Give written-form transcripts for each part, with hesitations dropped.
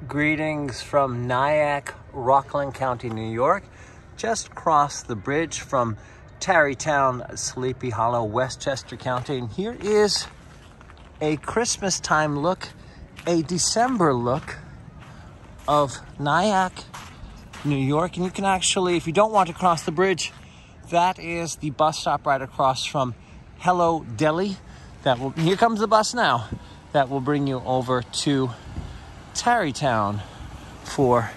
Greetings from Nyack, Rockland County, New York. Just crossed the bridge from Tarrytown, Sleepy Hollow, Westchester County. And here is a Christmas time look, a December look of Nyack, New York. And you can actually, if you don't want to cross the bridge, that is the bus stop right across from Hello Deli. Here comes the bus now. That will bring you over to Tarrytown for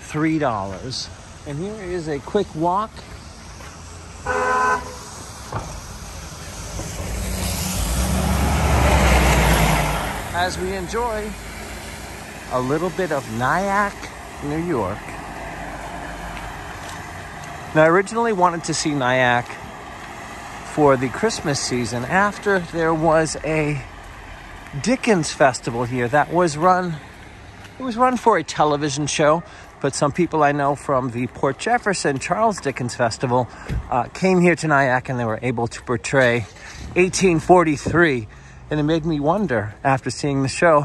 $3. And here is a quick walk. As we enjoy a little bit of Nyack, New York. Now, I originally wanted to see Nyack for the Christmas season after there was a Dickens festival here that was run. It was run for a television show, but some people I know from the Port Jefferson Charles Dickens Festival came here to Nyack and they were able to portray 1843. And it made me wonder, after seeing the show,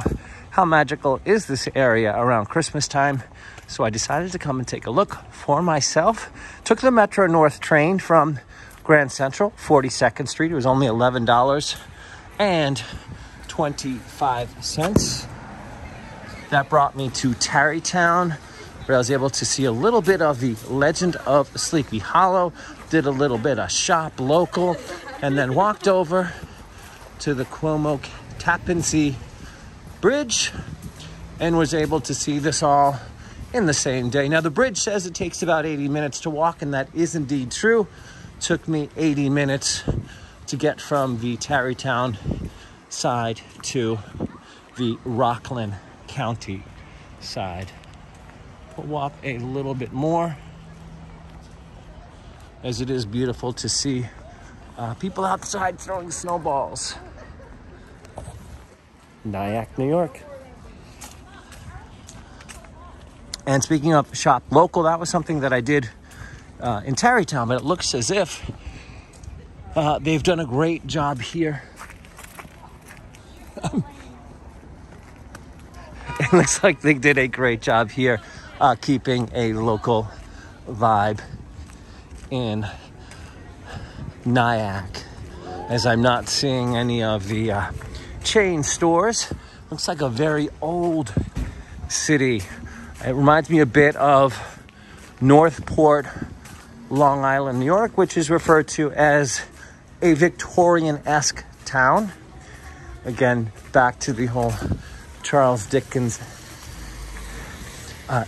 how magical is this area around Christmas time? So I decided to come and take a look for myself. Took the Metro North train from Grand Central, 42nd Street. It was only $11.25. That brought me to Tarrytown, where I was able to see a little bit of the legend of Sleepy Hollow, did a little bit of shop local, and then walked over to the Cuomo Tappan Zee Bridge and was able to see this all in the same day. Now, the bridge says it takes about 80 minutes to walk, and that is indeed true. Took me 80 minutes to get from the Tarrytown side to the Rockland County side. We'll walk a little bit more, as it is beautiful to see people outside throwing snowballs. Nyack, New York. And speaking of shop local, that was something that I did in Tarrytown, but it looks as if they've done a great job here. It looks like they did a great job here keeping a local vibe in Nyack, as I'm not seeing any of the chain stores. Looks like a very old city. It reminds me a bit of Northport, Long Island, New York, which is referred to as a Victorian-esque town. Again, back to the whole Charles Dickens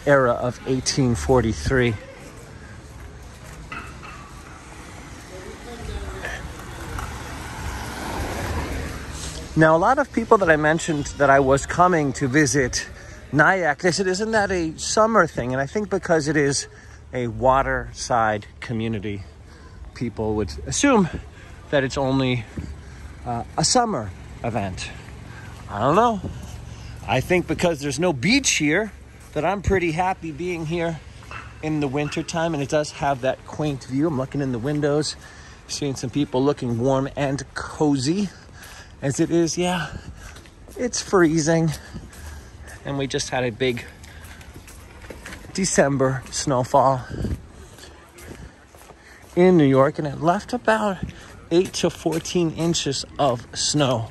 era of 1843. Now, a lot of people that I mentioned that I was coming to visit Nyack, they said, isn't that a summer thing? And I think because it is a waterside community, people would assume that it's only a summer event. I don't know. I think because there's no beach here, that I'm pretty happy being here in the wintertime. And it does have that quaint view. I'm looking in the windows, seeing some people looking warm and cozy. As it is, yeah, it's freezing. And we just had a big December snowfall in New York, and it left about 8 to 14 inches of snow.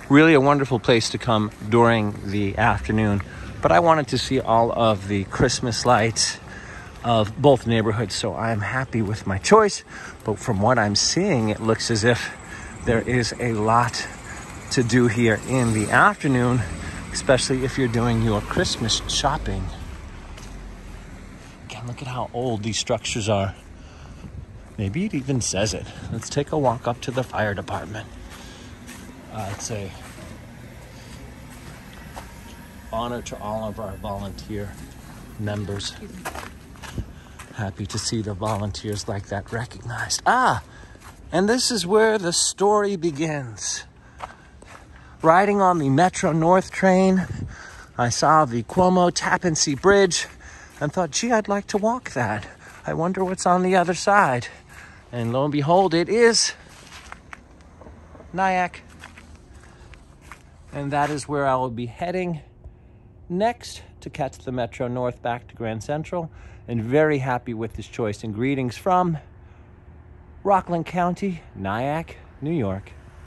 Really a wonderful place to come during the afternoon. But I wanted to see all of the Christmas lights of both neighborhoods, so I'm happy with my choice. But from what I'm seeing, it looks as if there is a lot to do here in the afternoon, especially if you're doing your Christmas shopping. Again, look at how old these structures are. Maybe it even says it. Let's take a walk up to the fire department. It's a honor to all of our volunteer members. Happy to see the volunteers like that recognized. And this is where the story begins. Riding on the Metro North train, I saw the Cuomo Tappan Zee Bridge and thought, gee, I'd like to walk that. I wonder what's on the other side. And lo and behold, it is Nyack. And that is where I will be heading next to catch the Metro North back to Grand Central. And very happy with this choice. And greetings from Rockland County, Nyack, New York.